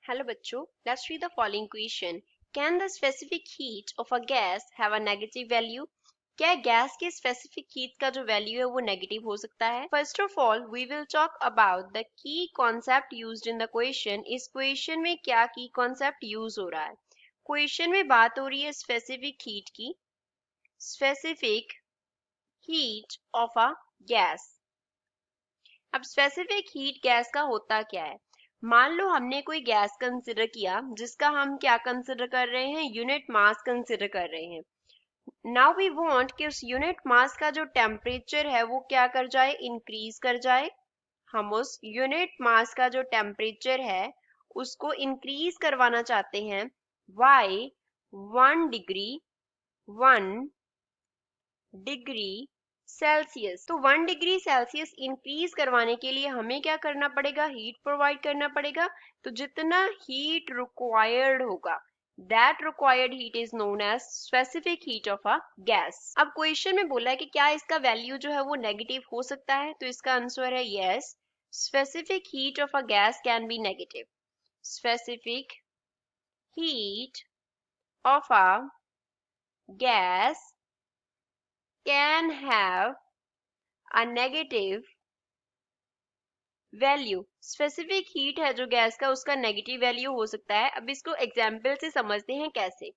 Hello बच्चों, let's read the following question. Can the specific heat of a gas have a negative value? क्या gas के specific heat का जो value है वो नेगेटिव हो सकता है? First of all we will talk about the key concept used in the question. इस क्वेश्चन में क्या की कॉन्सेप्ट यूज हो रहा है? क्वेश्चन में बात हो रही है स्पेसिफिक हीट की. Specific heat of a gas. अब स्पेसिफिक हीट गैस का होता क्या है? मान लो हमने कोई गैस कंसिडर किया जिसका हम क्या कंसिडर कर रहे हैं, यूनिट मास कंसिडर कर रहे हैं. नाउ वी वांट कि उस यूनिट मास का जो टेम्परेचर है वो क्या कर जाए, इंक्रीज कर जाए. हम उस यूनिट मास का जो टेम्परेचर है उसको इंक्रीज करवाना चाहते हैं. By 1 degree Celsius. तो 1 डिग्री सेल्सियस इंक्रीज करवाने के लिए हमें क्या करना पड़ेगा, हीट प्रोवाइड करना पड़ेगा. तो जितना हीट रिक्वायर्ड होगा that required heat is known as specific heat of a gas. अब क्वेश्चन में बोला है कि क्या इसका वैल्यू जो है वो नेगेटिव हो सकता है, तो इसका आंसर है yes. Specific heat of a gas can be negative. Specific heat of a gas can have a negative value. Specific heat है जो गैस का उसका नेगेटिव वैल्यू हो सकता है. अब इसको एग्जाम्पल से समझते हैं कैसे.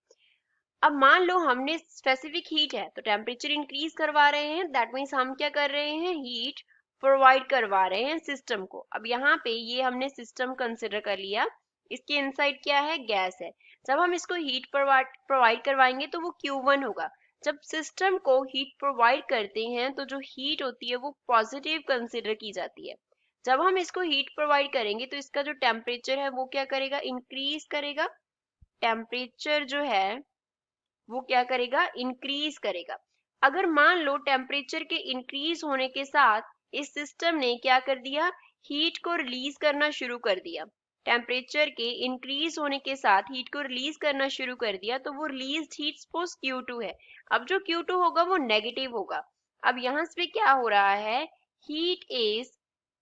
अब मान लो हमने स्पेसिफिक हीट है तो टेम्परेचर इंक्रीज करवा रहे हैं, दैट मीन्स हम क्या कर रहे हैं, हीट प्रोवाइड करवा रहे हैं सिस्टम को. अब यहाँ पे ये हमने सिस्टम कंसिडर कर लिया, इसके इनसाइड क्या है, गैस है. जब हम इसको हीट प्रोवाइड करवाएंगे तो वो Q1 होगा. जब सिस्टम को हीट प्रोवाइड करते हैं तो जो हीट होती है वो पॉजिटिव कंसिडर की जाती है. जब हम इसको हीट प्रोवाइड करेंगे तो इसका जो टेम्परेचर है वो क्या करेगा, इंक्रीज करेगा. टेम्परेचर जो है वो क्या करेगा, इंक्रीज करेगा. अगर मान लो टेम्परेचर के इंक्रीज होने के साथ इस सिस्टम ने क्या कर दिया, हीट को रिलीज करना शुरू कर दिया. टेम्परेचर के इंक्रीज होने के साथ हीट को रिलीज करना शुरू कर दिया तो वो रिलीज हीट सपोज Q2 है. अब जो Q2 होगा वो नेगेटिव होगा. अब यहाँ पे क्या हो रहा है, heat is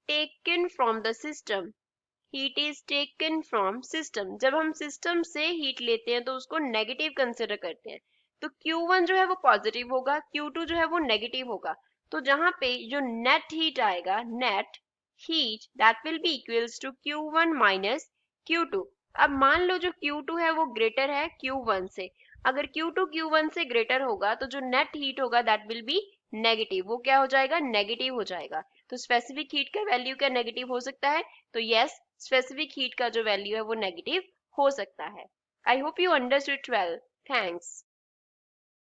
taken from the system. Heat is taken from system. जब हम सिस्टम से हीट लेते हैं तो उसको नेगेटिव कंसिडर करते हैं. तो Q1 जो है वो पॉजिटिव होगा, Q2 जो है वो नेगेटिव होगा. तो जहां पे जो नेट हीट आएगा, net heat that will be equals to Q1 minus Q2. अब मान लो जो Q2 है वो ग्रेटर है Q1 से. अगर Q2 Q1 से ग्रेटर होगा तो जो नेट हीट होगा दैट विल बी नेगेटिव. वो क्या हो जाएगा, नेगेटिव हो जाएगा. तो स्पेसिफिक हीट का वैल्यू क्या नेगेटिव हो सकता है, तो यस स्पेसिफिक हीट का जो वैल्यू है वो नेगेटिव हो सकता है. I hope you understood well. Thanks.